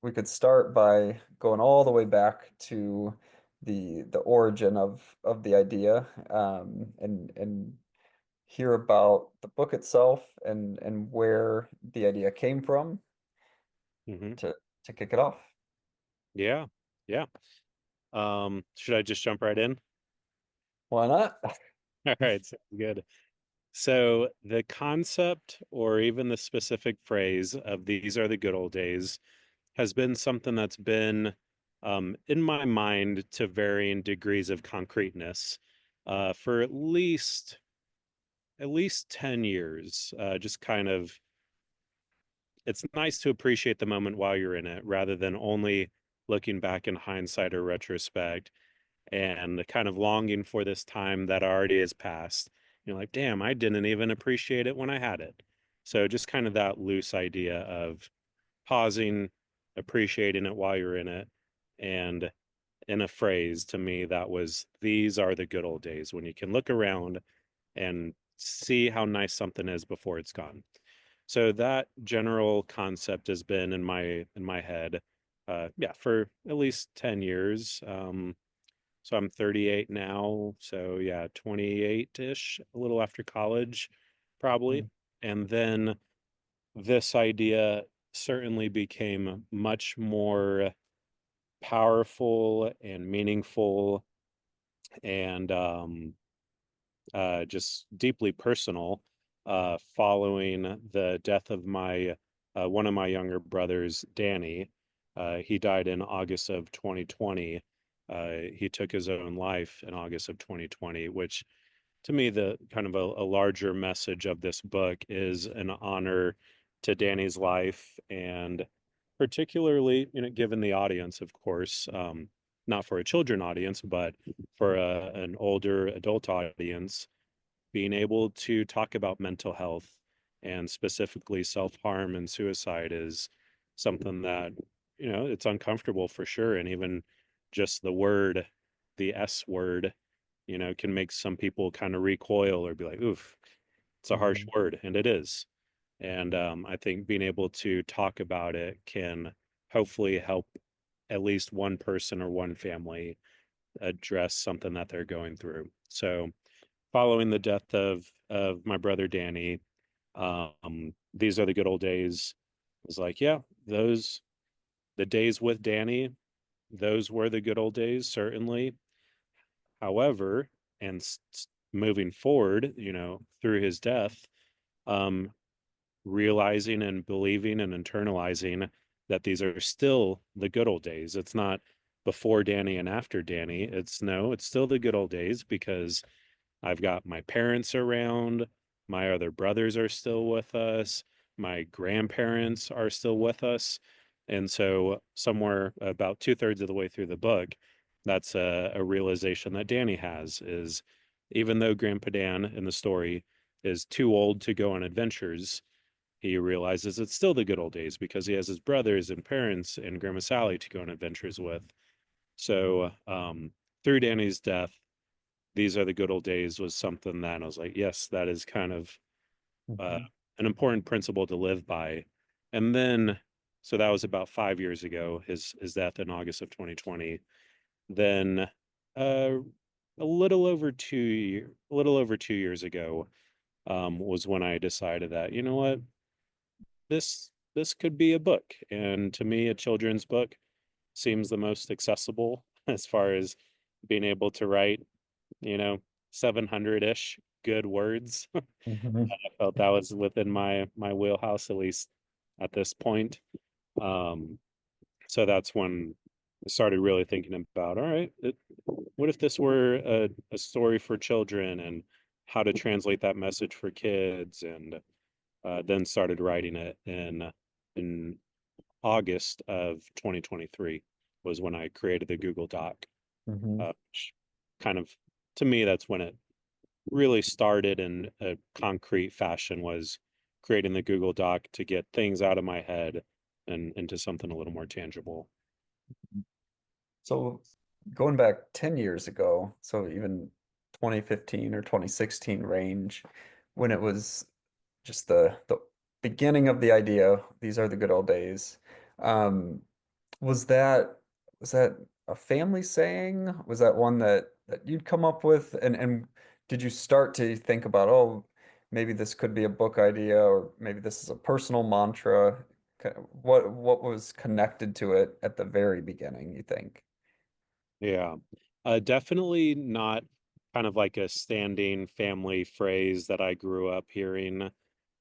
we could start by going all the way back to the origin of the idea, and hear about the book itself and where the idea came from hmm to to kick it off. Yeah. Yeah. Should I just jump right in? Why not? All right, sounds good. So the concept or even the specific phrase of these are the good old days has been something that's been in my mind to varying degrees of concreteness for at least 10 years. Just kind of it's nice to appreciate the moment while you're in it rather than only looking back in hindsight or retrospect and kind of longing for this time that already has passed. You're like, damn, I didn't even appreciate it when I had it. So just kind of that loose idea of pausing, appreciating it while you're in it. And in a phrase to me, that was, these are the good old days when you can look around and see how nice something is before it's gone. So that general concept has been in my head, yeah, for at least 10 years. So I'm 38 now. So yeah, 28-ish, a little after college, probably. And then this idea certainly became much more powerful and meaningful and just deeply personal following the death of my one of my younger brothers, Danny. He died in August of 2020. He took his own life in August of 2020, which to me, the kind of a larger message of this book is an honor to Danny's life and particularly, given the audience, of course, not for a children audience, but for an older adult audience, being able to talk about mental health and specifically self-harm and suicide is something that, it's uncomfortable for sure. And even just the word, the S word, can make some people kind of recoil or be like, oof, it's a harsh Mhm. word. And it is. And I think being able to talk about it can hopefully help at least one person or one family address something that they're going through. So, following the death of my brother Danny, these are the good old days. I was like, yeah, those the days with Danny, those were the good old days, certainly. However, and moving forward, through his death, um, realizing and believing and internalizing that these are still the good old days. It's not before Danny and after Danny. It's no, it's still the good old days because I've got my parents around, my other brothers are still with us, my grandparents are still with us. And so, somewhere about two-thirds of the way through the book, that's a realization that Danny has is even though Grandpa Dan in the story is too old to go on adventures, he realizes it's still the good old days because he has his brothers and parents and Grandma Sally to go on adventures with. So, through Danny's death, these are the good old days was something that I was like, yes, that is kind of uh, Mhm. an important principle to live by. And then, so that was about 5 years ago, his death in August of 2020. Then, a little over 2 years ago, was when I decided that, you know what, this could be a book, and to me, a children's book seems the most accessible as far as being able to write, you know, 700-ish good words. I Mhm. felt that was within my wheelhouse, at least at this point. Um, so that's when I started really thinking about, all right, what if this were a story for children and how to translate that message for kids, and then started writing it in August of 2023 was when I created the Google Doc. Mhm. Which kind of, to me, that's when it really started in a concrete fashion, was creating the Google Doc to get things out of my head and into something a little more tangible. So going back 10 years ago, so even 2015 or 2016 range, when it was just the beginning of the idea, these are the good old days. Um, Was that was that a family saying? Was that one that you'd come up with? And did you start to think about, oh, maybe this could be a book idea, or maybe this is a personal mantra? What was connected to it at the very beginning, you think? Yeah. Definitely not kind of like a standing family phrase that I grew up hearing.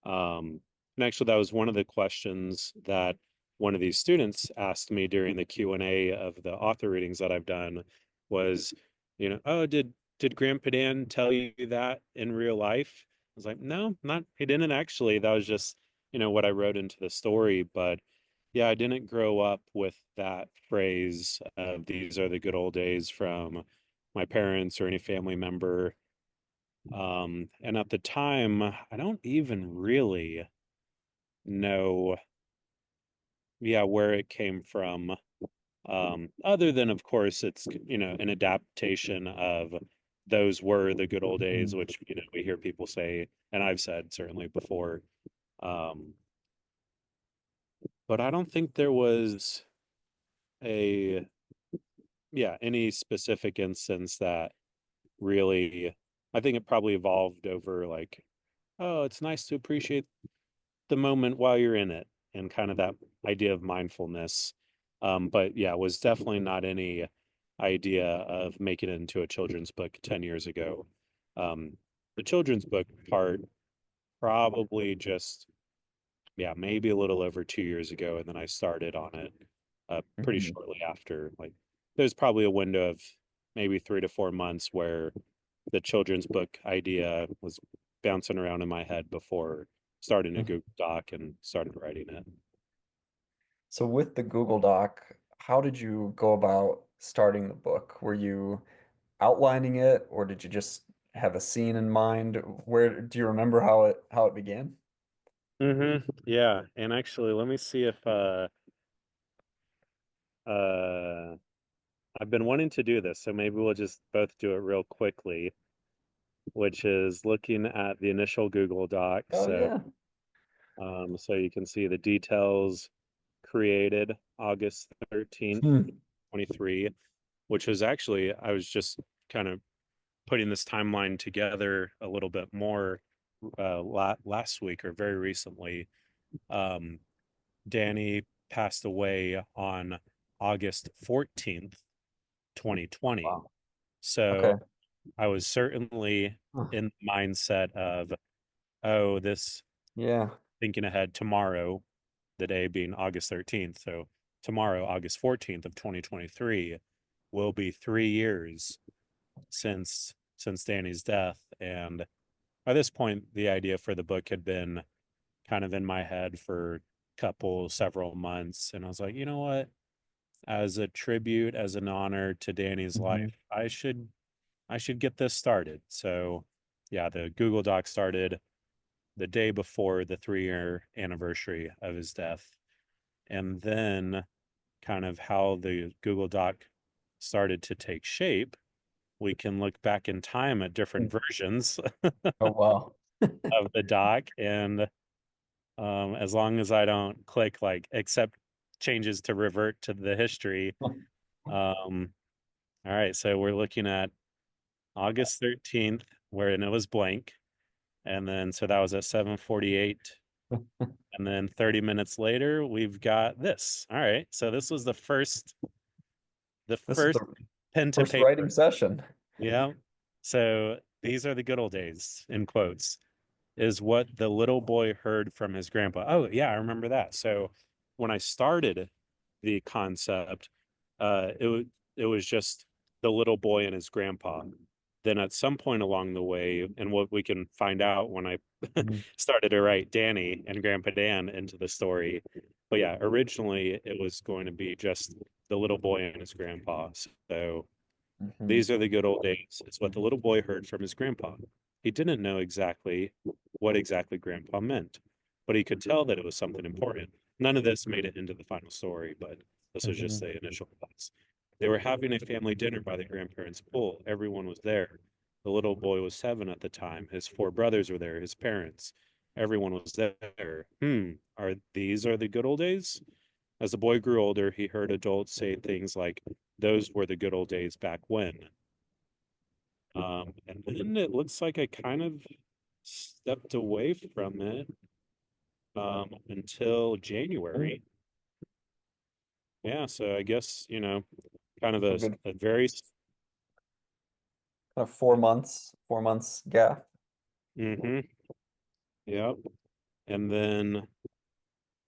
And actually, that was one of the questions that one of these students asked me during the Q&A of the author readings that I've done was, oh, did Grandpa Dan tell you that in real life? I was like, no, not he didn't actually. That was just, what I wrote into the story. But yeah, I didn't grow up with that phrase of these are the good old days from my parents or any family member. And at the time, I don't even really know, yeah, where it came from. Other than, of course, it's, an adaptation of those were the good old days, Mhm. which, we hear people say, and I've said certainly before. Um, but I don't think there was a, yeah, any specific instance that really, I think it probably evolved over like, oh, it's nice to appreciate the moment while you're in it and kind of that idea of mindfulness. But yeah, was definitely not any idea of making it into a children's book 10 years ago. Um, the children's book part probably just, yeah, maybe a little over 2 years ago. And then I started on it pretty Mhm. shortly after. Like, there's probably a window of maybe 3 to 4 months where the children's book idea was bouncing around in my head before starting a Google Doc and started writing it. So with the Google Doc, how did you go about starting the book? Were you outlining it, or did you just have a scene in mind? Where do you remember how it began? Yeah, and actually, let me see if uh I've been wanting to do this, so maybe we'll just both do it real quickly, which is looking at the initial Google Doc. Oh So, yeah. so you can see the details created August 13th, Hmm. 23, which was actually I was just kind of putting this timeline together a little bit more last week or very recently. Um, Danny passed away on August 14th, 2020. Wow. Okay. So I was certainly Huh. in the mindset of, oh, this Yeah. thinking ahead tomorrow, the day being August 13th. So tomorrow, August 14th of 2023, will be 3 years since Danny's death. And by this point, the idea for the book had been kind of in my head for several months. And I was like, you know what? As a tribute, as an honor to Danny's Hmm. life, I should get this started. So yeah, the Google Doc started the day before the 3 year anniversary of his death. And then kind of how the Google Doc started to take shape, we can look back in time at different versions Oh wow. of the doc. And as long as I don't click like accept changes to revert to the history. Um, all right, so we're looking at August 13th, wherein it was blank. And then so that was at 7:48. And then 30 minutes later, we've got this. All right. So this was the This is first the pen to first writing paper. session. Yeah. So these are the good old days in quotes. Is what the little boy heard from his grandpa. Oh, yeah, I remember that. So when I started the concept, it was just the little boy and his grandpa. Then at some point along the way, and what we can find out when I Mhm. started to write Danny and Grandpa Dan into the story. But yeah, originally it was going to be just the little boy and his grandpa. So Mhm. these are the good old days. It's what the little boy heard from his grandpa. He didn't know exactly what exactly grandpa meant, but he could tell that it was something important. None of this made it into the final story, but this was just Mhm. the initial thoughts. They were having a family dinner by the grandparents' pool. Everyone was there. The little boy was 7 at the time. His 4 brothers were there, his parents. Everyone was there. Are these are the good old days? as the boy grew older, he heard adults say things like, those were the good old days back when. And then it looks like I kind of stepped away from it until January. Yeah, so I guess, kind of So good, a very, kind of 4 months gap. mm-hmm, yep. And then,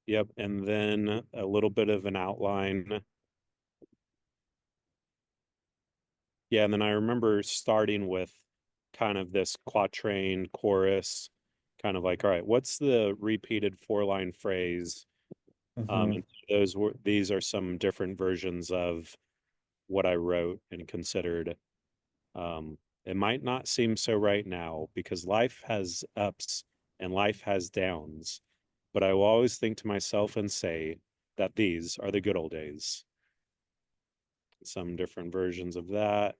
yep, and then a little bit of an outline. Yeah, and then I remember starting with kind of this quatrain chorus, kind of like, all right, what's the repeated four-line phrase? Hmm. And these are some different versions of what I wrote and considered. It might not seem so right now because life has ups and life has downs, but I will always think to myself and say that these are the good old days. Some different versions of that.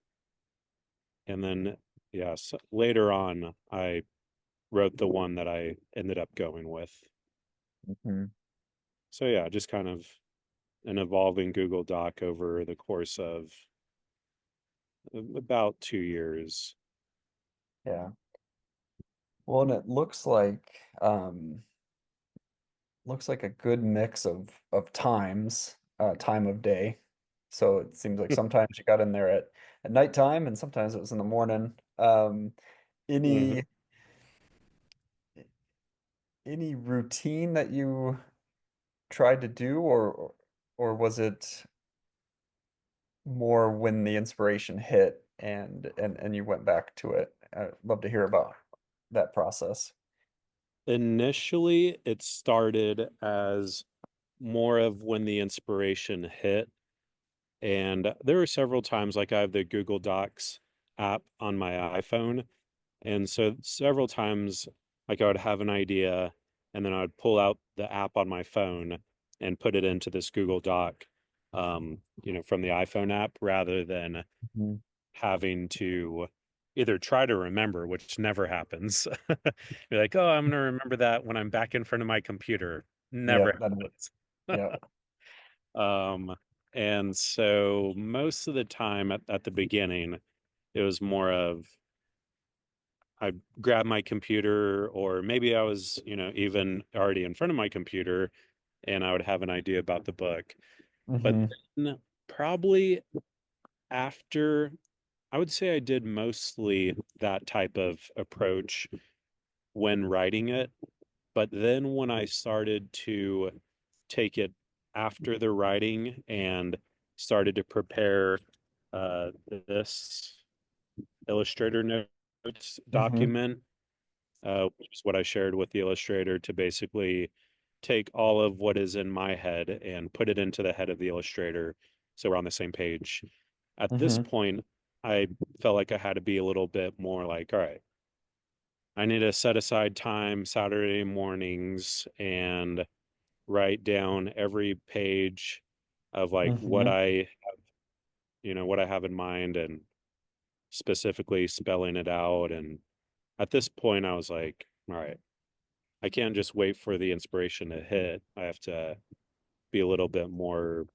And then, yes, later on, I wrote the one that I ended up going with. Hmm. So, yeah, just kind of an evolving Google Doc over the course of about 2 years. Yeah. Well, and it looks like a good mix of times, time of day. So it seems like sometimes you got in there at nighttime and sometimes it was in the morning. Any Hmm. any routine that you tried to do, or was it more when the inspiration hit and you went back to it? I'd love to hear about that process. Initially, it started as more of when the inspiration hit. And there were several times, like I have the Google Docs app on my iPhone. And so several times, like I would have an idea and then I would pull out the app on my phone and put it into this Google Doc, from the iPhone app rather than Mhm. having to either try to remember, which never happens. You're like, oh, I'm going to remember that when I'm back in front of my computer. Yeah, Never that happens. yeah. Um, and so most of the time at the beginning, it was more of I grabbed my computer, or maybe I was, even already in front of my computer and I would have an idea about the book. But Hmm. then probably after, I would say I did mostly that type of approach when writing it. But then when I started to take it after the writing and started to prepare this Illustrator notes Hmm. document, which is what I shared with the illustrator to basically take all of what is in my head and put it into the head of the illustrator so we're on the same page. At this Hmm. point, I felt like I had to be a little bit more like, all right, I need to set aside time Saturday mornings and write down every page of like Hmm. what I have in mind and specifically spelling it out. And at this point, I was like, all right, I can't just wait for the inspiration to hit. I have to be a little bit more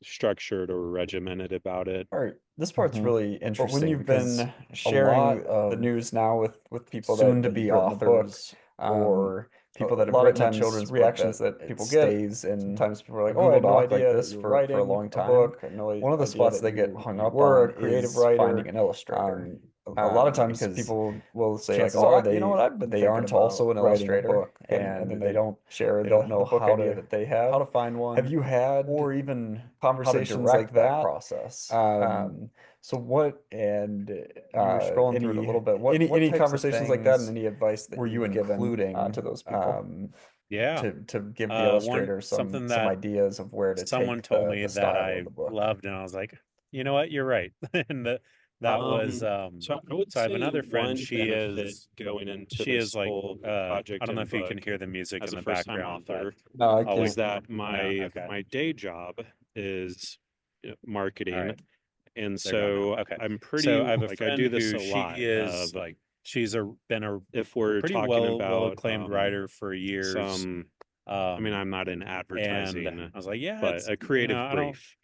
structured or regimented about it. All right, this part's Hmm. really But when interesting you've because been a lot sharing of the news now with people that soon-to-be you've written a book, authors, or a people that have lot of written a times children's book, reactions that that it people get, stays in sometimes people are a like, "Oh, I Google had no Doc like idea that this you were for a writing long a time. book. I had no One of the idea spots that they get you hung you up were on a creative is finding writer." an illustrator. A lot of times Because people will say like, chances "Oh, are you know what? I've been they thinking aren't about also an writing a illustrator, book," and and then they don't share they don't the know book idea that they how have. to find Have one you had or even how to conversations like direct that that? process. Um, So what and you were scrolling through it a any little bit. What any types of conversations like that and things any advice that were you you've given including to those people Yeah. to give the illustrator Something some that ideas of where to someone take told me the that style of I the book. loved, and I was like, you know what, you're right. And that was So I would so I have say another friend, one benefit going into she is this like whole I project don't know and if you can book hear the music as in a the first-time background, but author. No, I I'll can. is that No, my okay. my day job is All marketing. right. And They're gone now. so Okay. I'm So pretty I have a like I do friend this who a she lot is of she's been a if a we're pretty talking well about acclaimed writer for years. some I mean, I'm not in And advertising, I was like, yeah, but it's, a creative I don't, brief.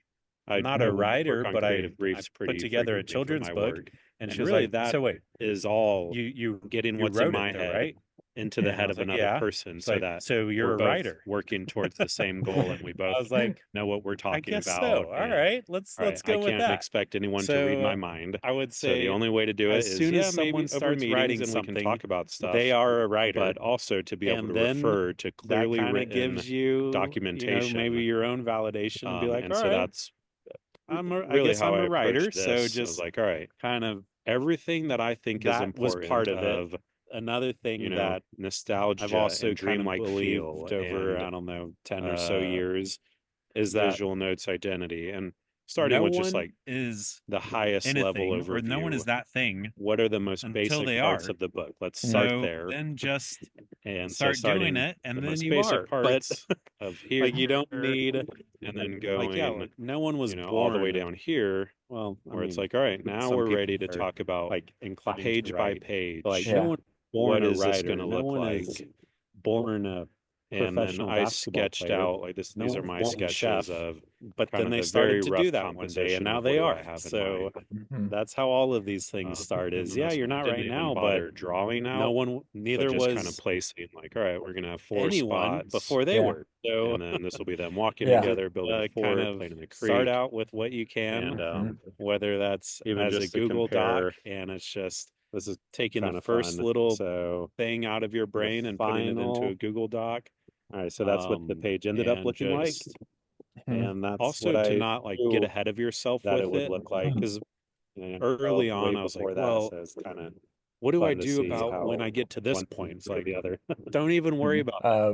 I'm not I a will writer, work on but creative I briefs put pretty together a frequently for children's my book. work. And And she was really like, that so wait, is all you getting you what's in wrote it my though, head right? into the And I head was of like, another yeah. person She's so like, that so we're you're a both writer? working towards the same goal and we I both was like, know what we're I talking guess so. about. All And right, all right, let's I go with can't that. expect anyone to read my So mind. I would So the say, only way to do it as is, soon as yeah, maybe someone over starts meetings writing and we can something, talk about they stuff, are a but writer. also to be able And to then refer to that clearly kind of written gives you, maybe documentation. your own validation and be like, And all so right, that's I really guess how I'm I a writer. approached So this. I was just like, all right, kind of everything that I think is that was part important of it. of, Another thing that I've nostalgia also and kind of dreamlike feel believed over, and I don't know, 10 or so uh, years is that visual notes identity. And starting no with just one like is the highest level anything or no one overview, is that thing what are the most until basic they parts are. of the book? Let's start So there. then just And so start doing starting it and the then most you basic are. But parts of here, like you don't need, and then like, yeah, going, like no one was all the way born. down here, Well, I where it's mean, like, all right, now some we're people ready to are talk about like inclined to page by write. But like page. no Yeah. one born What a is this going writer. to No look one is like? born a And then professional I basketball sketched player. out like this. No These are one's my born a sketches chef. of But kind then of they the very started to do rough that one day and composition now of they what do are. I have in So mind. Mhm. that's how all of these things Uh, start is, and yeah, that's you're what I not didn't right even now, but bother drawing no out, one, but neither just kind of was placing like, all right, we're gonna have four anyone spots, before they Yeah. were. So and then this will be them walking Yeah. just together, building a kind fort, of playing in the start creek, out with what you can, and Mhm. whether that's even as a just to Google Doc compare. and it's just This is taking the kind of first fun. little So thing out of your the brain and putting it into a final, Google Doc. all right, so that's what the page ended up And looking like, just Mhm. and that's what also to I not like get knew ahead of yourself that it with would it. look like. Because Well, early way on, I was like, before that, well, so it's kind of what do I fun to do see about when how I get to this one point? It's to the like, other. don't even worry Mhm. about that.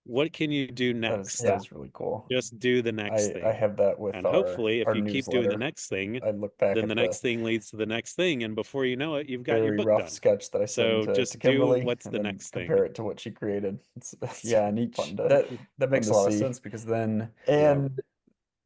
What can you do That is next? that Yeah. is really cool. Just do the next I thing. have that with And hopefully, if our you keep doing the newsletter. next thing, I look back then at the the next thing leads to the next thing. And before you know it, you've got your very book rough done. sketch that I send So to just do Kimberly what's and the then next thing. compare it to what she created. It's Yeah, fun neat. to That fun makes to a lot of see. sense because then, And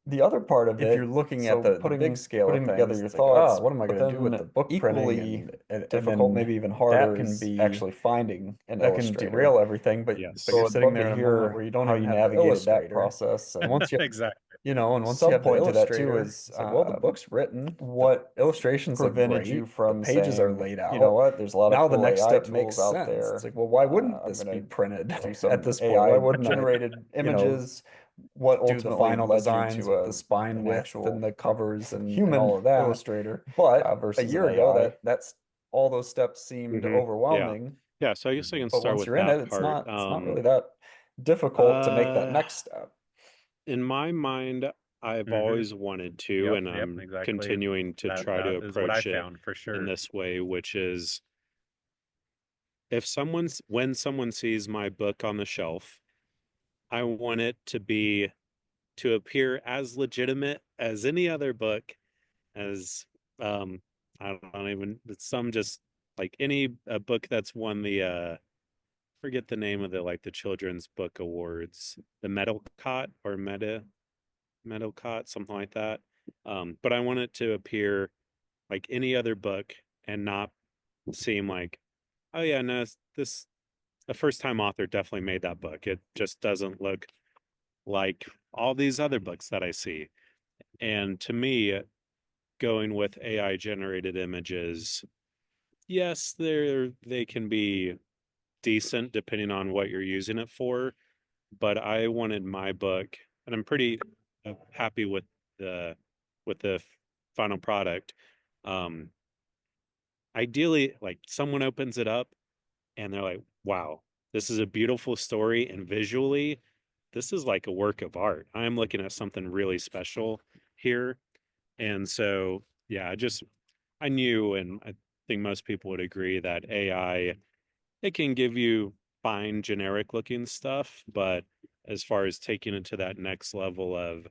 the other part of if it, you're looking at so the big scale of putting together things, your it's like, oh, thoughts, what am I but going to do with the then book printing? equally And difficult, then maybe even that harder, can is be, actually finding an that can illustrator. derail everything. But So you're I'd sitting love to there in a moment hear where you don't how even you have the navigated that illustrator. process. And once you Exactly. and once you Some have the point to that too illustrator, is, well, the book's written, the what illustrations look prevented you great, the from pages are saying, laid you know out. what, there's a lot of Now the cool next AI step makes tools out sense. It's there. like, well, why wouldn't I'm this be gonna printed do at some this point? Why AI wouldn't I, generated you know, images, what do the ultimately final led you designs to with the spine an width and actual the covers and human all of that, illustrator a versus an year ago AI. that's all those steps seemed Hmm. Yeah. overwhelming. Yeah. So I guess I can But start once with you're in that it, part. it's not really that difficult to make that Uh, next step. in my mind, I've Hmm. always wanted to, Yep, and yep, I'm exactly. continuing to try to That is what I approach it found for in sure. this way, which is when someone sees my book on the shelf, I want it to appear as legitimate as any other book, as um I don't even some just like any a book that's won the forget the name of the like the children's book awards, the Medalcott or Medalcott, something like that. But I want it to appear like any other book and not seem like, oh yeah, no, this a first time author definitely made that book. It just doesn't look like all these other books that I see. And to me, going with AI generated images, yes, they can be decent depending on what you're using it for, but I wanted my book, and I'm pretty happy the with the final product. Um, ideally, like someone opens it up and they're like, "Wow, this is a beautiful story, and visually, this is like a work of art. I'm looking at something really special here." And so, yeah, I knew, and I think most people would agree that AI, it can give you fine generic looking stuff, but as far as taking it to that next level of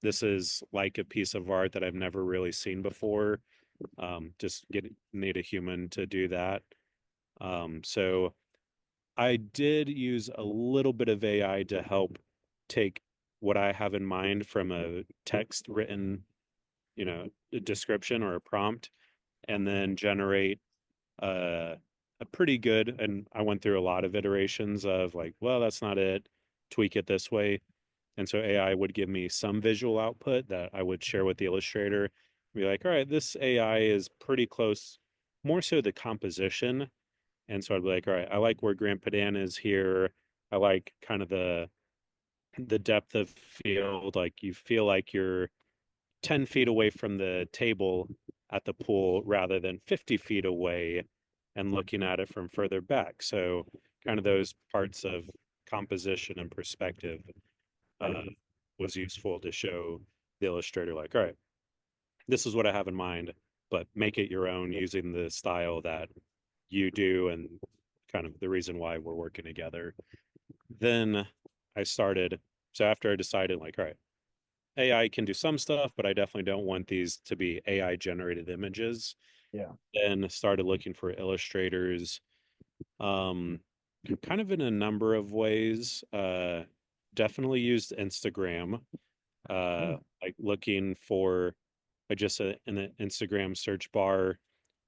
this is like a piece of art that I've never really seen before, just need a human to do that. So I did use a little bit of AI to help take what I have in mind from a text written, a description or a prompt, and then generate a, a pretty good, and I went through a lot of iterations of like, well, that's not it. tweak it this way. And so AI would give me some visual output that I would share with the illustrator. Be like, all right, this AI is pretty close, more so the composition. And so I'd be like, all right, I like where Grant Padan is here. I like kind of the depth of field. Like you feel like you're 10 feet away from the table at the pool rather than 50 feet away and looking at it from further back. So kind of those parts of composition and perspective uh, was useful to show the illustrator like, all right, this is what I have in mind, but make it your own using the style that you do and kind of the reason why we're working together. Then I started, so after I decided, like, all right, AI can do some stuff, but I definitely don't want these to be AI generated images. Yeah. Then started looking for illustrators, um, kind of in a number of ways. Definitely used Instagram, Mm. like looking for just in the Instagram search bar,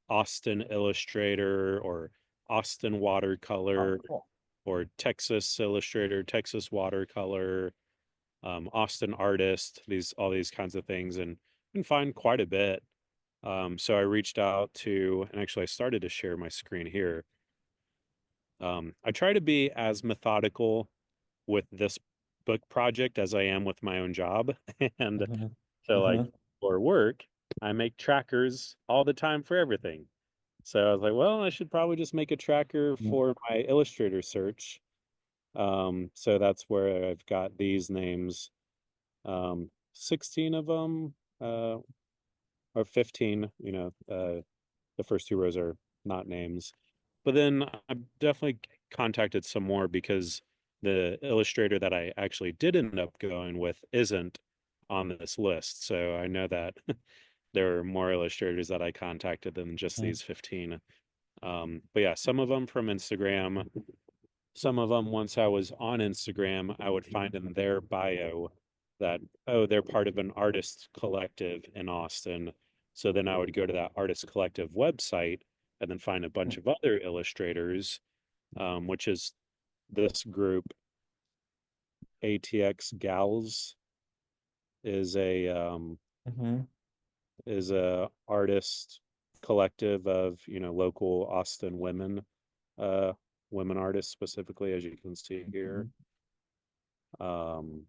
Austin Illustrator or Austin Oh, Watercolor cool. or Texas Illustrator, Texas Watercolor, Austin Artist, these all these kinds of things, and can find quite a bit. So I reached out to, and actually I started to share my screen here. I try to be as methodical with this book project as I am with my own job. And Hmm. so, like, Hmm. for work, I make trackers all the time for everything. So I was like, well, I should probably just make a tracker for my Illustrator search. So that's where I've got these names, 16 of them, or 15, the first two rows are not names. But then I definitely contacted some more because the illustrator that I actually did end up going with isn't on this list. So I know that there are more illustrators that I contacted than just these 15. But yeah, some of them from Instagram, some of them once I was on Instagram, I would find in their bio that, oh, they're part of an artist collective in Austin. So then I would go to that artist collective website and then find a bunch of other illustrators, which is this group, ATX Gals, is Hmm. a artist collective of local Austin uh, women artists specifically, as you can see here. Um,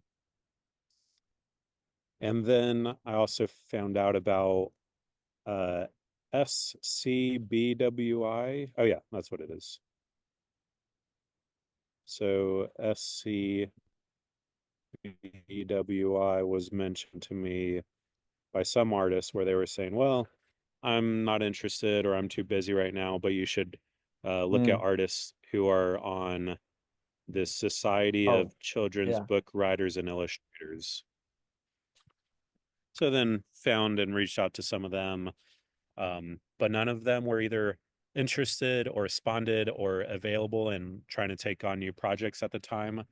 And then I also found out about uh SCBWI. Oh yeah, that's what it is. So SCBWI was mentioned to me by some artists where they were saying, well, I'm not interested or I'm too busy right now, but you should look at Mm. artists who are on this Society Oh, of Children's yeah. Book Writers and Illustrators. So then found and reached out to some of them. But none of them were either interested or responded or available and trying to take on new projects at the time.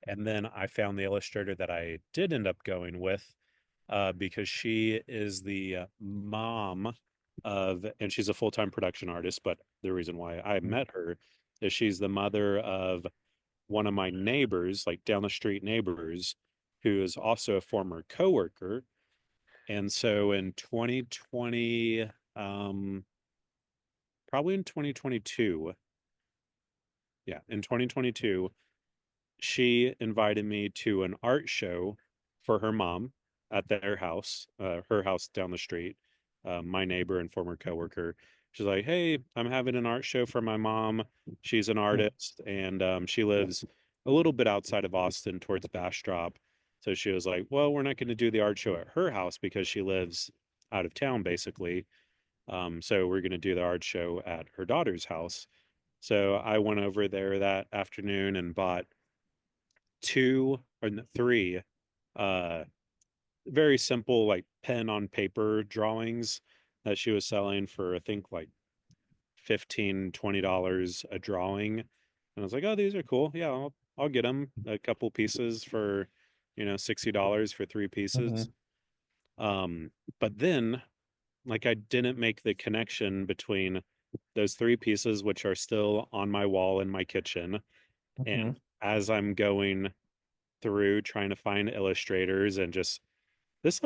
And then I found the illustrator that I did end up going with because she is the mom of, and she's a full-time production artist. But the reason why I Mm. met her is she's the mother of one of my neighbors, like down the street neighbors, who is also a former coworker. And so in 2020, probably in 2022. Yeah, in 2022, she invited me to an art show for her mom at their house, her house down the street, my neighbor and former coworker. She's like, "Hey, I'm having an art show for my mom. She's an Mm. artist, and she lives a little bit outside of Austin towards Bastrop." So she was like, "Well, we're not going to do the art show at her house because she lives out of town, basically. So we're going to do the art show at her daughter's house." So I went over there that afternoon and bought three uh very simple like pen on paper drawings that she was selling for I think like 15-20 a drawing. And I was like, oh, these are cool. Yeah, I'll get them a couple pieces for $60 for three pieces. Hmm. Um, but then like I didn't make the connection between those three pieces, which are still on my wall in my kitchen. And Hmm. as I'm going through trying to find illustrators and just this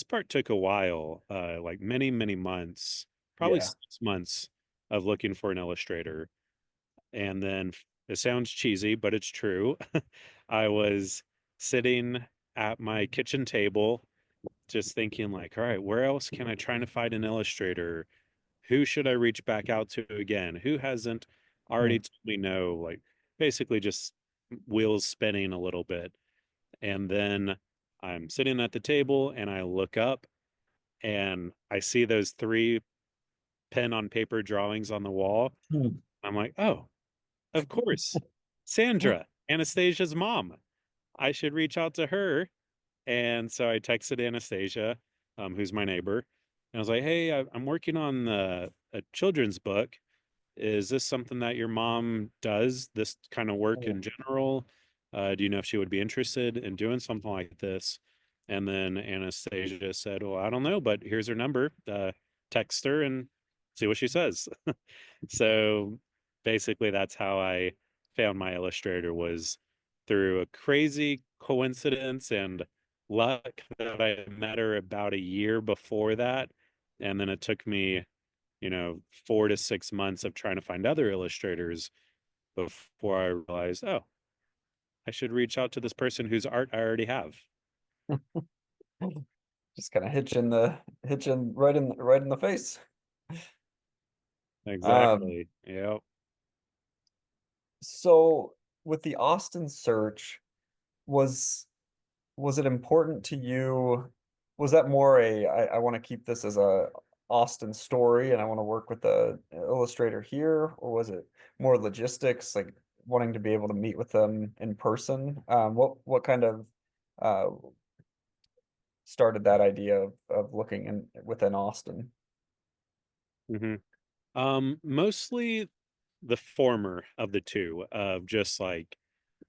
part took a while, like many months, probably Yeah. 6 months of looking for an illustrator. And then it sounds cheesy, but it's true. I was sitting at my kitchen table just thinking like, all right, where else can I try to find an illustrator? Who should I reach back out to again? Who hasn't Hmm. already told me no? Like basically just wheels spinning a little bit. And then I'm sitting at the table and I look up and I see those three pen on paper drawings on the wall. Hmm. I'm like, oh, of course, Sandra, Anastasia's mom. I should reach out to her. And so I texted Anastasia, who's my neighbor, and I was like, hey, I'm working on a children's book. Is this something that your mom does, this kind of work Hmm. in general? Do you know if she would be interested in doing something like this? And then Anastasia said, well, I don't know, but here's her number. Text her and see what she says. So basically, that's how I found my illustrator was through a crazy coincidence and luck that I met her about a year before that. And then it took me 4 to 6 months of trying to find other illustrators before I realized, oh, I should reach out to this person whose art I already have. Just kind of hitching right in the face. Um, Exactly. Yep. so with the Austin search, was was it important to you? Was that more I want to keep this as a Austin story and I want to work with the illustrator here, or was it more logistics, like wanting to be able to meet with them in person? What kind of uh, started that idea of looking in within Austin? hmm Mostly the former of the two, of just like,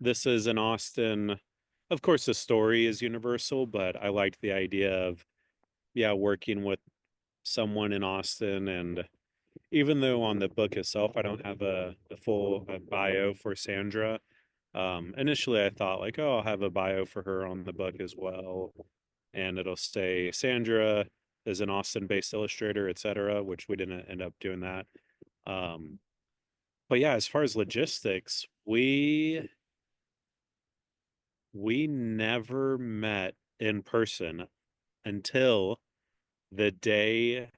this is an Austin. Of course, the story is universal, but I liked the idea of, yeah, working with someone in Austin. And even though on the book itself, I don't have a full bio for Sandra, initially I thought like, oh, I'll have a bio for her on the book as well. And it'll say Sandra is an Austin-based illustrator, etc., which we didn't end up doing that. Um, but yeah, as far as logistics, we never met in person until the day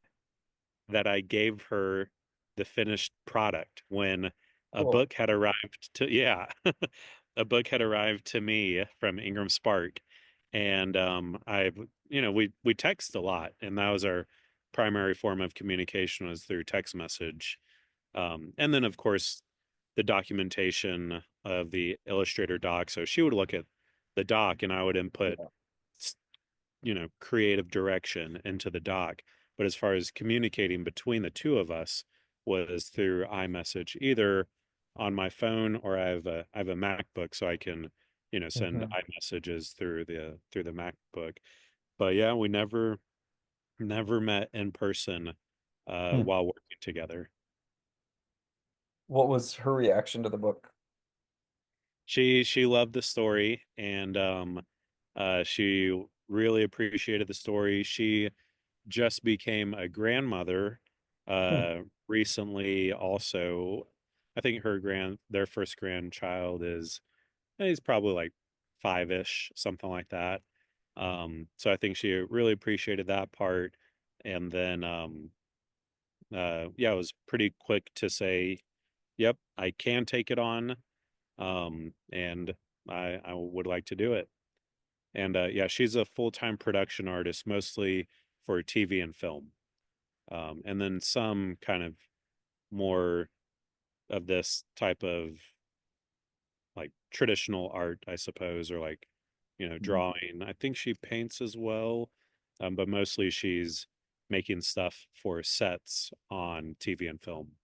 that I gave her the finished product, when a Cool. book had arrived to, yeah, a book had arrived to me from Ingram Spark. And we text a lot, and that was our primary form of communication, was through text message. And then of course the documentation of the illustrator doc. So she would look at the doc and I would input Yeah. creative direction into the doc. But as far as communicating between the two of us was through iMessage, either on my phone, or I have a MacBook, so I can, send Hmm. iMessages through the MacBook. But yeah, we never met in person Hmm. while working together. What was her reaction to the book? She loved the story, and she really appreciated the story. She just became a grandmother Hmm. recently also. I think their first grandchild he's probably like five-ish, something like that. So I think she really appreciated that part. And then yeah, it was pretty quick to say, yep, I can take it on. And I would like to do it. And yeah, she's a full-time production artist, mostly for TV and film. And then some kind of more of this type of like traditional art, I suppose, or like, Mhm. drawing. I think she paints as well, but mostly she's making stuff for sets on TV and film.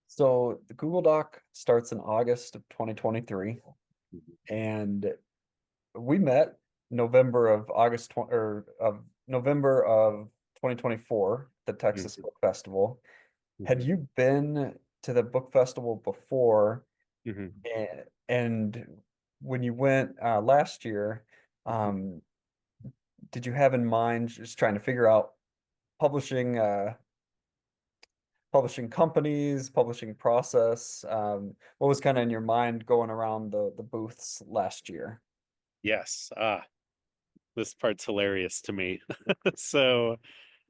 So the Google Doc starts in August of 2023, Mhm. and we met November of August 20, or of November of 2024, the Texas Mhm. Book Festival. Had Mhm. you been to the book festival before? Mhm. And And when you went last year, um, did you have in mind just trying to figure out publishing publishing companies, publishing process? What was kind of in your mind going around the booths last year? Yes. This part's hilarious to me. So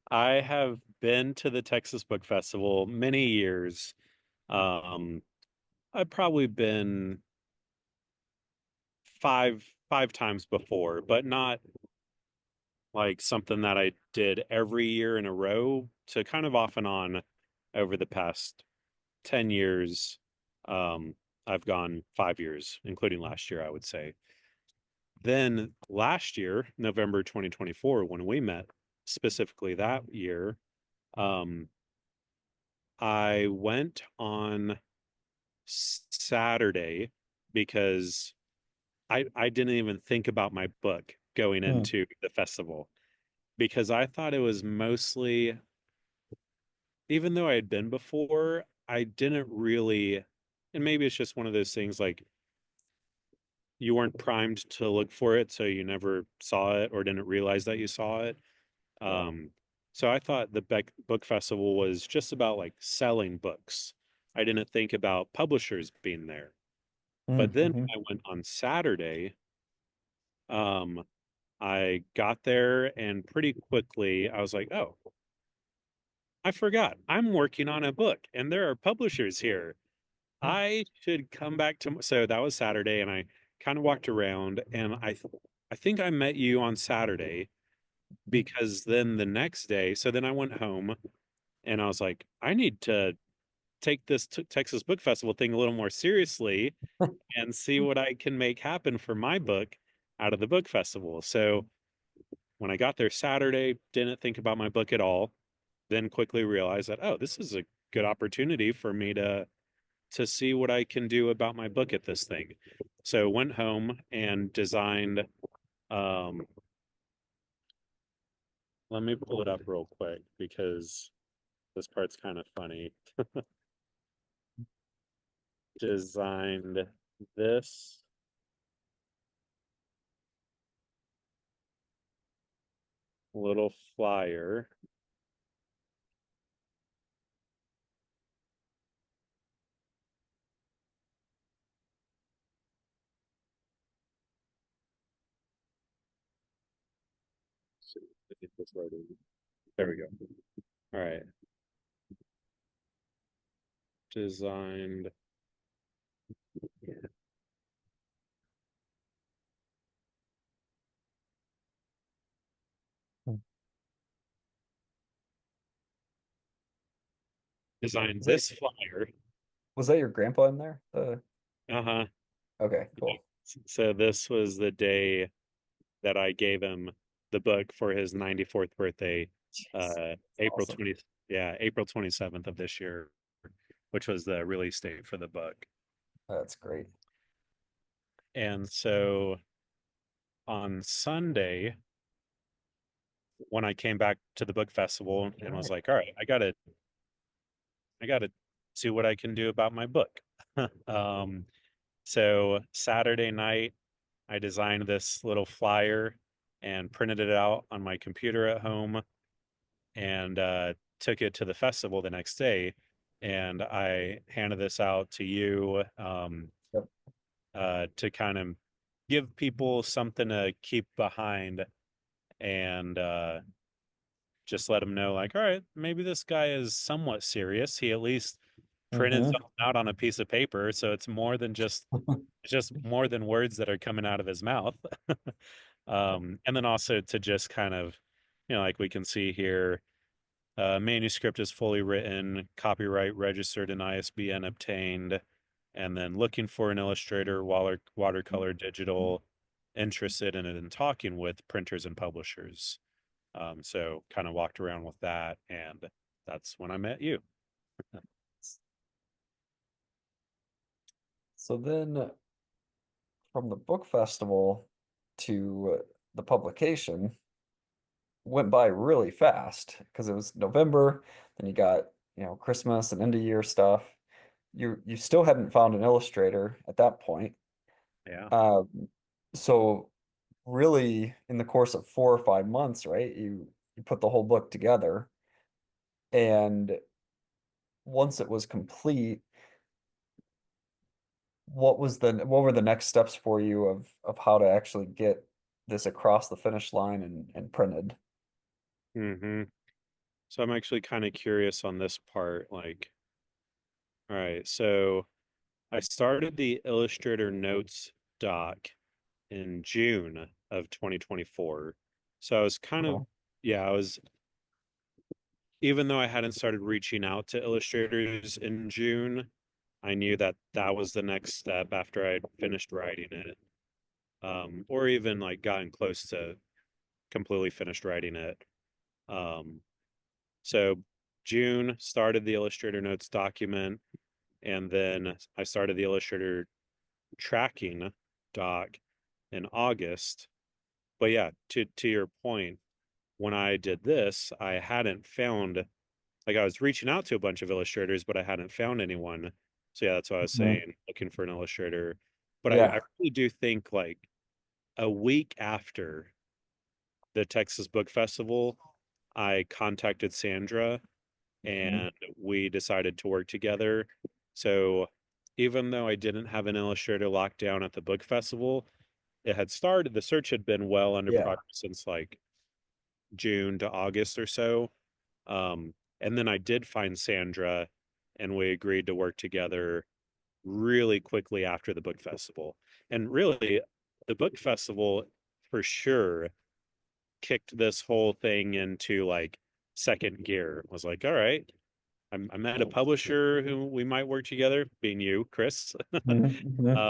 I have been to the Texas Book Festival many years. Um, I've probably been five times before, but not like something that I did every year in a row. So kind of off and on over the past 10 years. I've gone 5 years, including last year, I would say. Then last year, November 2024, when we met, specifically that year, um, I went on Saturday because I didn't even think about my book going Hmm. into the festival because I thought it was mostly, even though I had been before, I didn't really, and maybe it's just one of those things like you weren't primed to look for it, so you never saw it or didn't realize that you saw it. Um, so I thought the book festival was just about like selling books. I didn't think about publishers being there. But then Mm-hmm. I went on Saturday. Um, I got there and pretty quickly I was like, oh, I forgot. I'm working on a book and there are publishers here. I should come back to so that was Saturday and I kind of walked around and I think I met you on Saturday because then the next day, so then I went home and I was like, I need to take this Texas Book Festival thing a little more seriously and see what I can make happen for my book out of the book festival. So when I got there Saturday, didn't think about my book at all, then quickly realized that, oh, this is a good opportunity for me to see what I can do about my book at this thing. So went home and designed let me pull it up real quick because this part's kind of funny. Designed this little flyer. I think that's right. There we go. All right. Designed. Designed Was that this flyer. was that your grandpa in there? Uh-huh. Okay, cool. So this was the day that I gave him the book for his 94th birthday, Jeez, that's April awesome. 20, yeah, April 27th of this year, which was the release date for the book. That's great. And so on Sunday, when I came back to the book festival and was like, all right, I gotta see what I can do about my book. Um, so Saturday night, I designed this little flyer and printed it out on my computer at home and took it to the festival the next day. And I handed this out to you Yep. to kind of give people something to keep behind and just let them know, like, all right, maybe this guy is somewhat serious. He at least printed Mm-hmm. something out on a piece of paper, so it's more than just more than words that are coming out of his mouth. And then also to just kind of, like we can see here, manuscript is fully written, copyright registered and ISBN obtained, and then looking for an illustrator, watercolor, digital, interested in it and talking with printers and publishers. So kind of walked around with that, and that's when I met you. So then from the book festival to the publication went by really fast because it was November, then you got, Christmas and end of year stuff. You still hadn't found an illustrator at that point. Yeah. Um, so really in the course of 4 or 5 months, right, you put the whole book together, and once it was complete, what were the next steps for you of how to actually get this across the finish line and printed? hmm So I'm actually kind of curious on this part. Like, all right, so I started the Illustrator Notes doc in June of 2024. So I was kind of, Oh, yeah, I was, even though I hadn't started reaching out to illustrators in June, I knew that that was the next step after I'd finished writing it, or even like gotten close to completely finished writing it. Um, so June started the Illustrator Notes document, and then I started the Illustrator tracking doc in August. But yeah, to your point, when I did this, I hadn't found, like, I was reaching out to a bunch of illustrators, but I hadn't found anyone. So yeah, that's why I was mhm. saying looking for an illustrator. But I Yeah. really do think like a week after the Texas Book Festival, I contacted Sandra Mhm. and we decided to work together. So even though I didn't have an illustrator locked down at the book festival, it had started, the search had been well under Yeah. progress since like June to August or so. And then I did find Sandra and we agreed to work together really quickly after the book festival. And really, the book festival for sure kicked this whole thing into like second gear. Was like, all right, I met a publisher who we might work together, being you, Chris. Mhm. Mhm.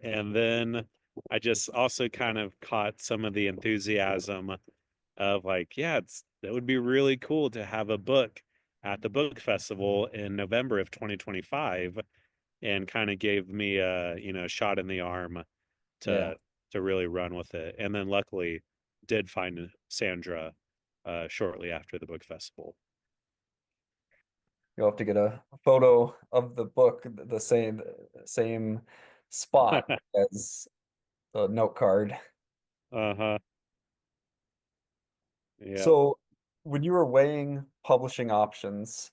And then I just also kind of caught some of the enthusiasm of like, yeah, that would be really cool to have a book at the book festival in November of 2025, and kind of gave me a, shot in the arm Yeah. to really run with it. And then luckily did find Sandra shortly after the book festival. You'll have to get a photo of the book, the same spot as the note card. Uh-huh. Yeah. So when you were weighing publishing options,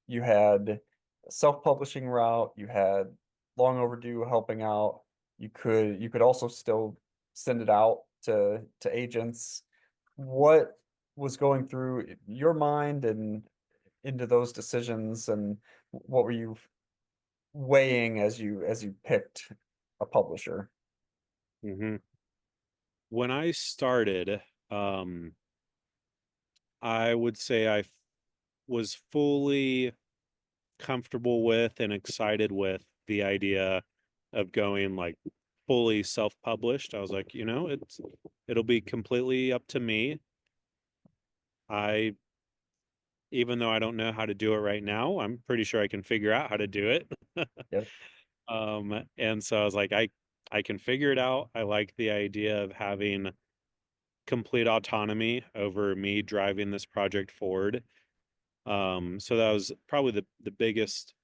you had a self-publishing route, you had Long Overdue helping out. You could also still send it out to agents. What was going through your mind and into those decisions, and what were you weighing as you picked a publisher? hmm When I started, I would say was fully comfortable with and excited with the idea of going like fully self-published. I was like, it'll be completely up to me. I Even though I don't know how to do it right now, I'm pretty sure I can figure out how to do it. Yep. And so I was like, I can figure it out. I like the idea of having complete autonomy over me driving this project forward. So that was probably the biggest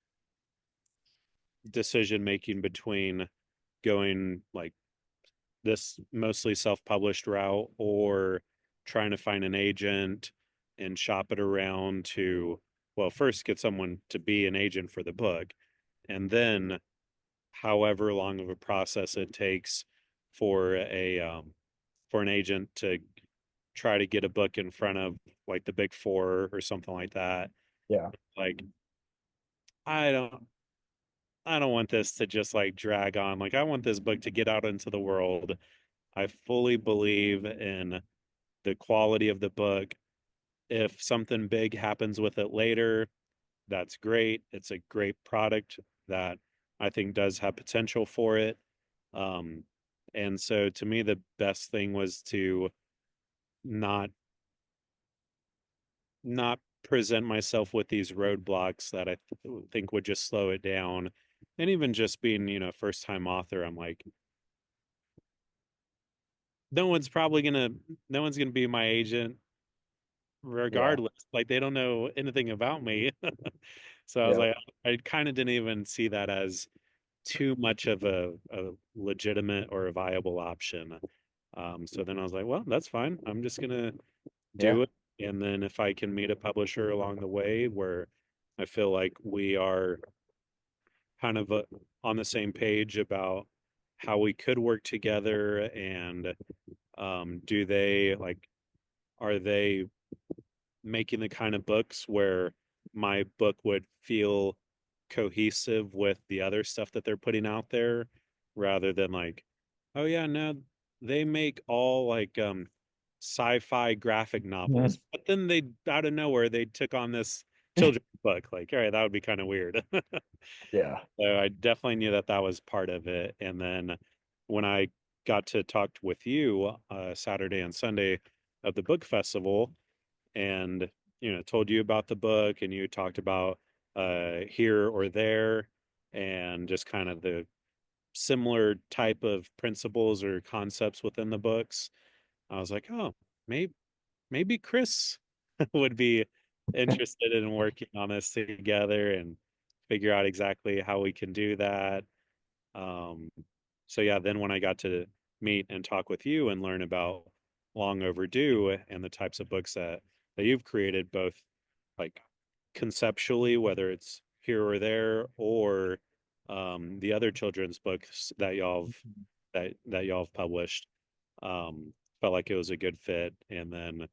decision making between going like this mostly self-published route or trying to find an agent and shop it around to, well, first get someone to be an agent for the book, and then however long of a process it takes for an agent to try to get a book in front of like the big four or something like that. Yeah. Like, I don't I don't want this to just like drag on. Like, I want this book to get out into the world. I fully believe in the quality of the book. If something big happens with it later, that's great. It's a great product that I think does have potential for it. Um, and so to me, the best thing was to not not present myself with these roadblocks that think would just slow it down. And even just being, first time author, I'm like, no one's probably gonna no one's gonna be my agent Yeah. regardless. Like, they don't know anything about me. So I was Yeah. like, I kind of didn't even see that as too much of a legitimate or a viable option. So then I was like, well, that's fine. I'm just gonna Yeah. do it. And then if I can meet a publisher along the way where I feel like we are kind of on the same page about how we could work together and do they like are they making the kind of books where my book would feel cohesive with the other stuff that they're putting out there rather than like, oh yeah, no, they make all like sci-fi graphic Mhm. novels. But then they out of nowhere they took on this children's book. Like, all right, that would be kind of weird. Yeah. So I definitely knew that that was part of it. And then when I got to talk with you Saturday and Sunday of the book festival, and told you about the book, and you talked about here or there, and just kind of the similar type of principles or concepts within the books, I was like, oh, maybe Chris would be interested in working on this together and figure out exactly how we can do that. um, so yeah, then when I got to meet and talk with you and learn about Long Overdue and the types of books that you've created, both like conceptually, whether it's here or there, or the other children's books that y'all have published, felt like it was a good fit. And then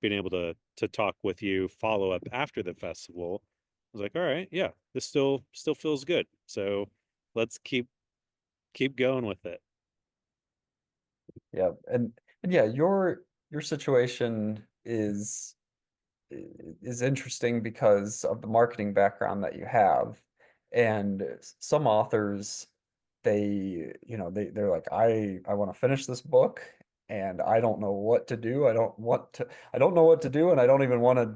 being able to talk with you, follow up after the festival, I was like, all right, yeah, this still feels good. So let's keep going with it. Yeah. And yeah, your situation is interesting because of the marketing background that you have. And some authors, they're like, I want to finish this book and I don't know what to do. I don't know what to do, and I don't even want to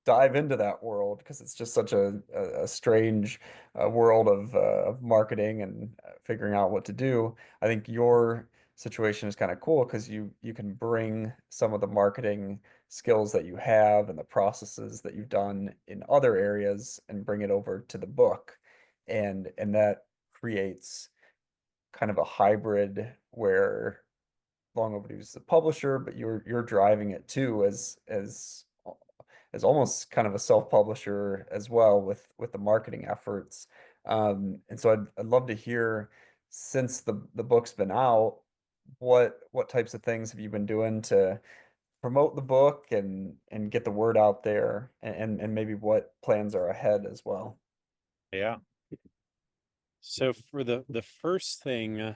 dive into that world because it's just such a strange world of marketing and figuring out what to do. I think your situation is kind of cool because you can bring some of the marketing skills that you have and the processes that you've done in other areas and bring it over to the book. And that creates kind of a hybrid where Long Overdue is the publisher, but you're driving it too as almost kind of a self-publisher as well with the marketing efforts. And so I'd love to hear, since the book's been out, what types of things have you been doing to promote the book and get the word out there, and maybe what plans are ahead as well. Yeah. So for the first thing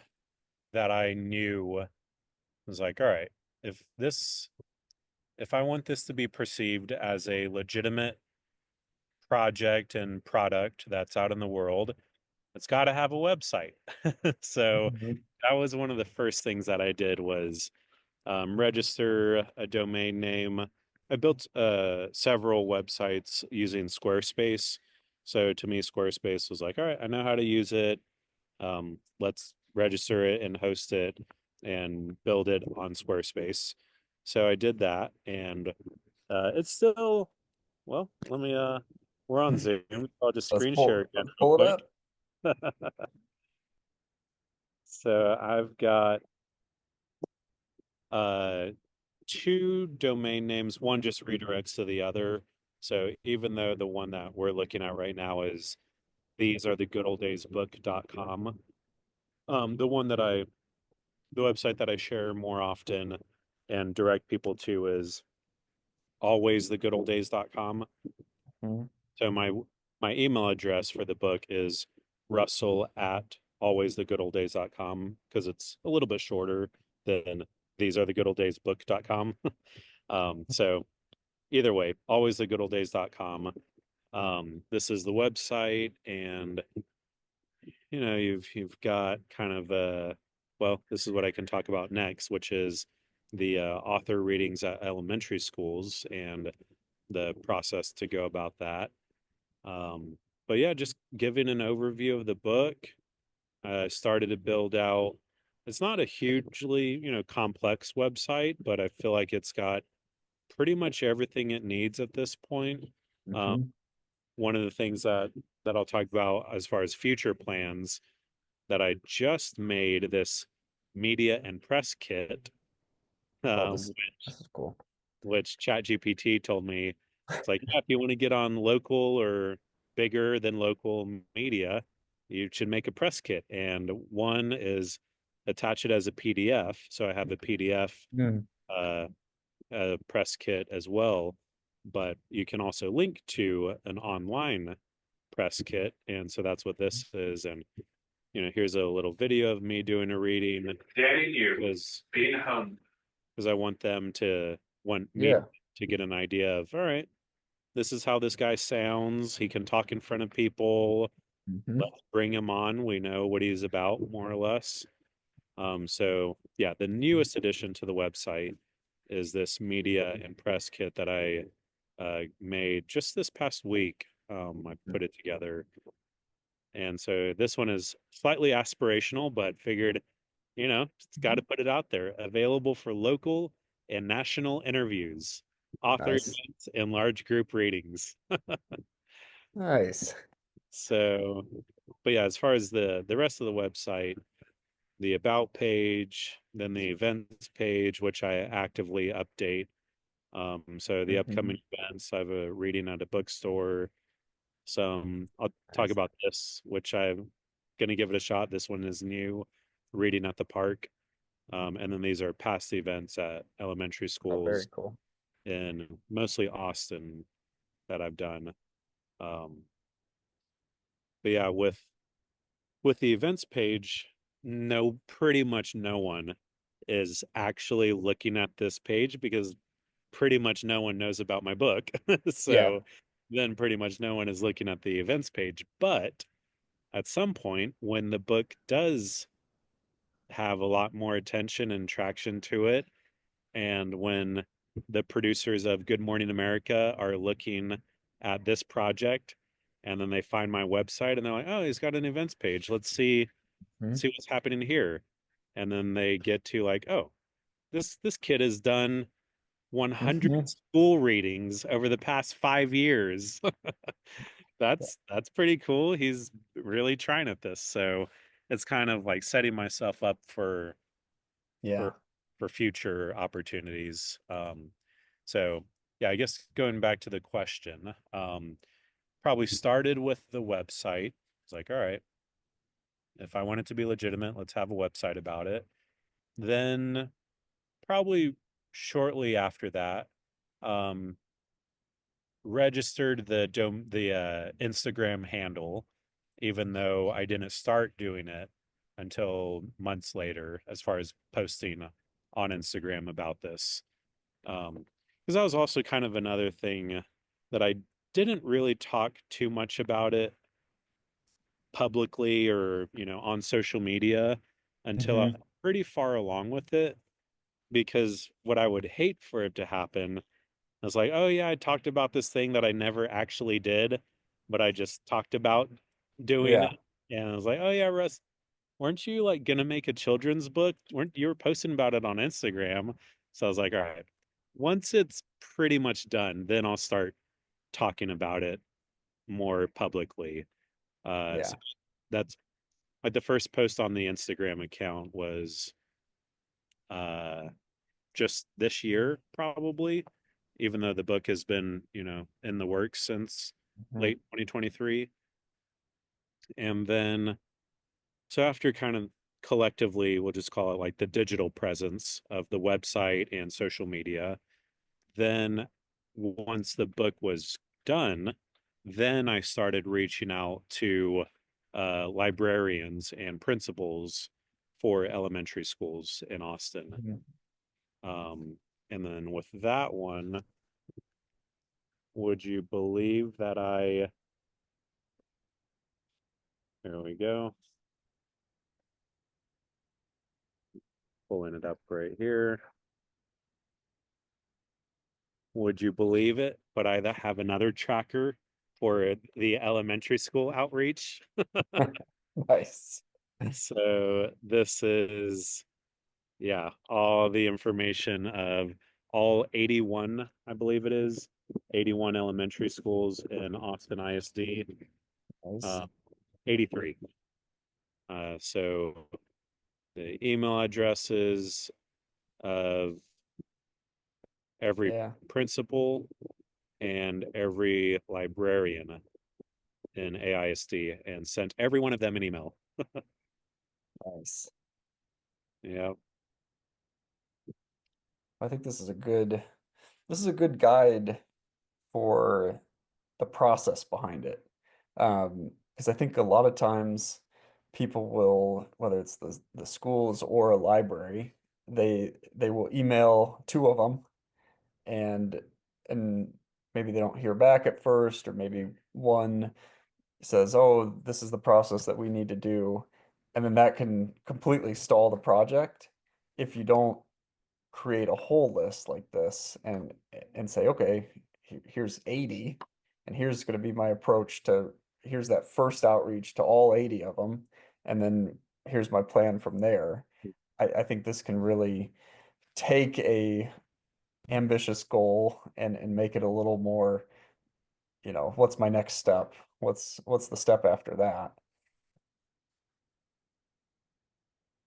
that I knew was like, all right, if this if I want this to be perceived as a legitimate project and product that's out in the world, it's got to have a website. So Mhm. that was one of the first things that I did was register a domain name. I built several websites using Squarespace. So to me, Squarespace was like, all right, I know how to use it. Let's register it and host it and build it on Squarespace. So I did that, and it's still, well, let me we're on Zoom. I'll just screen share again Let's real pull it quick. up. So I've got uh two domain names. One just redirects to the other. So even though the one that we're looking at right now is these are the good old days book.com, the one that the website that I share more often and direct people to is always the good old days.com. Mhm. So my email address for the book is russell at alwaysthegoodolddays.com because it's a little bit shorter than these are the good old days book.com. So either way, alwaysthegoodolddays.com. This is the website, and you've got kind of well, this is what I can talk about next, which is the author readings at elementary schools and the process to go about that. Um, but yeah, just giving an overview of the book. Started to build out. It's not a hugely, complex website, but I feel like it's got pretty much everything it needs at this point. Um, Mhm. one of the things that I'll talk about as far as future plans that I just made this media and press kit, Oh, um, this is cool. which ChatGPT told me it's like, yeah, if you want to get on local or bigger than local media, you should make a press kit. And one is attach it as a PDF. So I have a PDF Mm. uh, press kit as well, but you can also link to an online press kit. And so that's what this is. And here's a little video of me doing a reading. Daddy, you because being home because I want me Yeah. to get an idea of, all right, this is how this guy sounds. He can talk in front of people. Hmm. Let's bring him on. We know what he's about, more or less. So yeah, the newest addition to the website is this media and press kit that I made just this past week. I put it together. And so this one is slightly aspirational, but figured, it's got to put it out there. Available for local and national interviews, author Nice. events, and large group readings. Nice. So, but yeah, as far as the rest of the website, the about page, then the events page, which I actively update. So the Hmm. upcoming events, I have a reading at a bookstore. I'll talk Nice. about this, which I'm gonna give it a shot. This one is new, reading at the park. And then these are past events at elementary Oh, very schools cool. in mostly Austin that I've done. Um, but yeah, with the events page, no, pretty much no one is actually looking at this page because pretty much no one knows about my book. Yeah. So then pretty much no one is looking at the events page. But at some point, when the book does have a lot more attention and traction to it, and when the producers of Good Morning America are looking at this project, and then they find my website and they're like, oh, he's got an events page. Hmm. See what's happening here. And then they get to like, oh, this kid has done 100 Hmm. school readings over the past 5 years. That's pretty cool. He's really trying at this. So it's kind of like setting myself up for Yeah. for future opportunities. So yeah, I guess going back to the question, probably started with the website. It's like, all right, if I want it to be legitimate, let's have a website about it. Then probably shortly after that, um, registered the Instagram handle, even though I didn't start doing it until months later, as far as posting on Instagram about this. Because that was also kind of another thing that I didn't really talk too much about it publicly or, on social media until I'm Hmm. pretty far along with it. Because what I would hate for it to happen is like, oh yeah, I talked about this thing that I never actually did, but I just talked about doing Yeah. it. And I was like, oh yeah, Russ, weren't you like gonna make a children's book? Weren't you were posting about it on Instagram? So I was like, all right, once it's pretty much done, then I'll start talking about it more publicly. So Yeah. that's like the first post on the Instagram account was uh just this year, probably, even though the book has been, in the works since Hmm. late 2023. And then, so after kind of collectively, we'll just call it like the digital presence of the website and social media, then once the book was done, then I started reaching out to librarians and principals for elementary schools in Austin. Hmm. Um, and then with that one, would you believe that here we go, pulling it up right here. Would you believe it? But I have another tracker for the elementary school outreach. Nice. So this is, yeah, all the information of all 81, I believe it is, 81 elementary schools in Austin ISD. Nice. Uh, 83. So the email addresses of every Yeah, principal and every librarian in AISD and sent every one of them an email. nice. Yeah. I think this is a good guide for the process behind it. Because I think a lot of times people will, whether it's the schools or a library, they will email two of them and and maybe they don't hear back at first, or maybe one says, "Oh, this is the process that we need to do," and then that can completely stall the project if you don't create a whole list like this and say, okay, here's 80, and here's going to be my approach to here's that first outreach to all 80 of them, and then here's my plan from there. I think this can really take a ambitious goal and make it a little more, what's my next step? What's the step after that?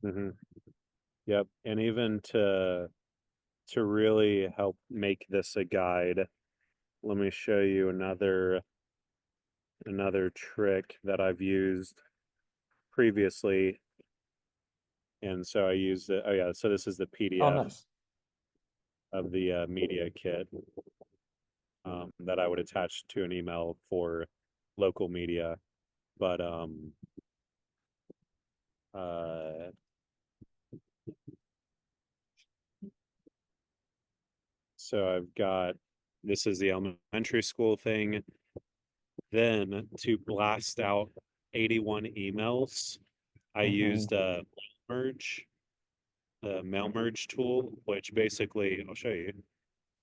Hmm. Yep. And even to really help make this a guide, let me show you another trick that I've used previously. And so I used it. Oh yeah, so this is the Oh, PDF nice. of the media kit that I would attach to an email for local media. But uh, so I've got this is the elementary school thing. Then to blast out 81 emails, I Mm-hmm. used merge, the mail merge tool, which basically I'll show you.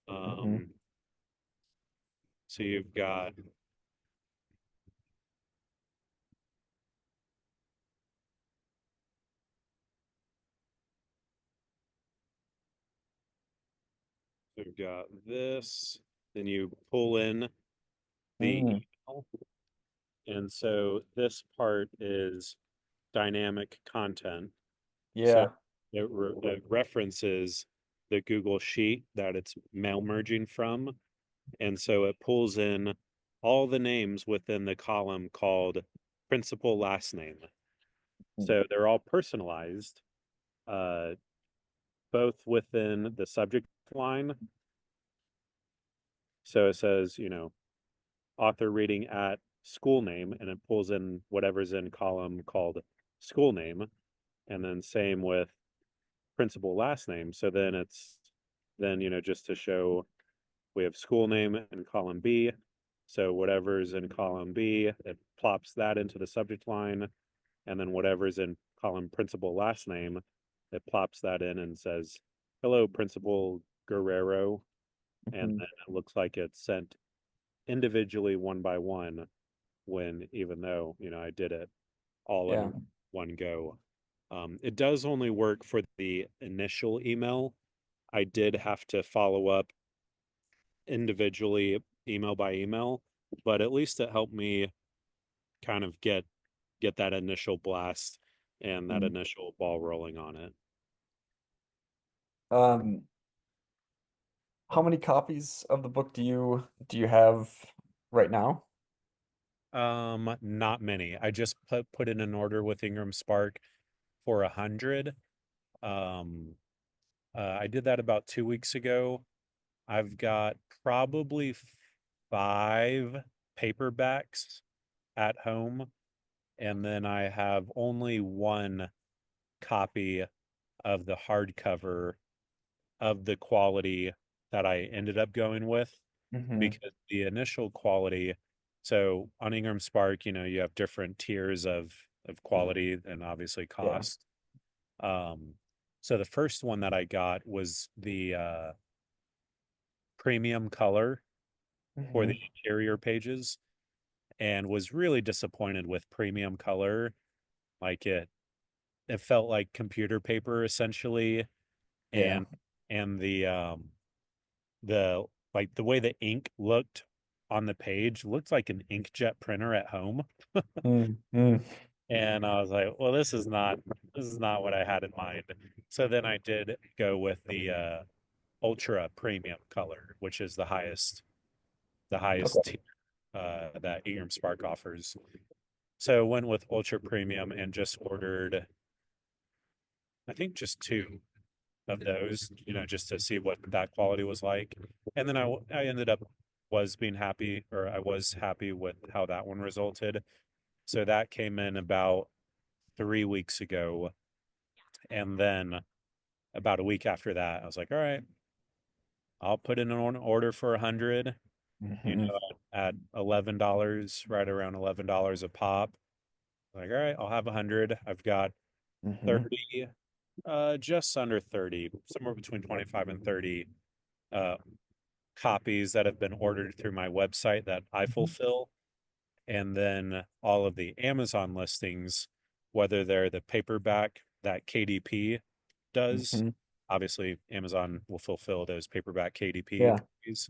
Mm-hmm. Um, so you've got this, then you pull in the Mm, email, and so this part is dynamic content. So yeah. it references the Google Sheet that it's mail merging from. And so it pulls in all the names within the column called principal last name. Mm, So they're all personalized, uh, both within the subject line. So it says, author reading at school name, and it pulls in whatever's in column called school name. And then same with principal last name. So then just to show we have school name in column B. So whatever's in column B, it plops that into the subject line. And then whatever's in column principal last name, it plops that in and says, hello, Principal Guerrero. And mhm. then it looks like it's sent individually one by one when even though, I did it all Yeah. in one go. It does only work for the initial email. I did have to follow up individually, email by email, but at least it helped me kind of get that initial blast and that Mm. initial ball rolling on it. Um, how many copies of the book do you have right now? Not many. I just put in an order with Ingram Spark for 100. Um, I did that about 2 weeks ago. I've got probably five paperbacks at home, and then I have only one copy of the hardcover of the quality that I ended up going with Mm-hmm. because the initial quality, so on Ingram Spark, you have different tiers of quality and obviously Yeah. cost. Um, so the first one that I got was the premium color for the Mm-hmm. interior pages and was really disappointed with premium color. Like it felt like computer paper essentially, Yeah. and the like the way the ink looked on the page looked like an inkjet printer at home. Mm, mm. And I was like, well, this is not what I had in mind. So then I did go with the ultra premium color, which is the highest Okay. tier that Ingram Spark offers. So I went with ultra premium and just ordered, I think just two of those, you know, just to see what that quality was like. And then I ended up I was happy with how that one resulted. So that came in about 3 weeks ago. And then about a week after that, I was like, all right, I'll put in an order for 100, you Hmm. know, at $11, right around $11 a pop. Like, all right, I'll have 100. I've got Hmm. 30, just under 30, somewhere between 25 and 30 uh, copies that have been ordered through my website that I fulfill. And then all of the Amazon listings, whether they're the paperback that KDP does. Hmm. Obviously, Amazon will fulfill those paperback KDP Yeah. copies.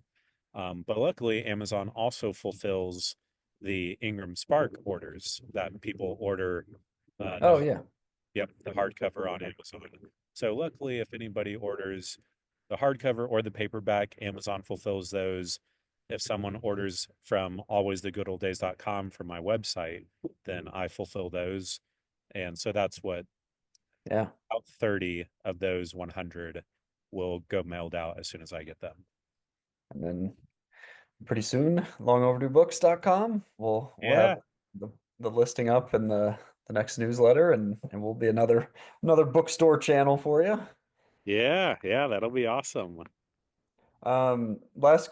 But luckily, Amazon also fulfills the Ingram Spark orders that people order. Oh yeah. Yep, the hardcover on Amazon. So luckily, if anybody orders the hardcover or the paperback, Amazon fulfills those. If someone orders from alwaysthegoodoldays.com from my website, then I fulfill those. And so that's what Yeah. about 30 of those 100 will go mailed out as soon as I get them. And then pretty soon, longoverduebooks.com. We'll have Yeah, the, the listing up in the next newsletter, and we'll be another bookstore channel for you. yeah, that'll be awesome. Last question.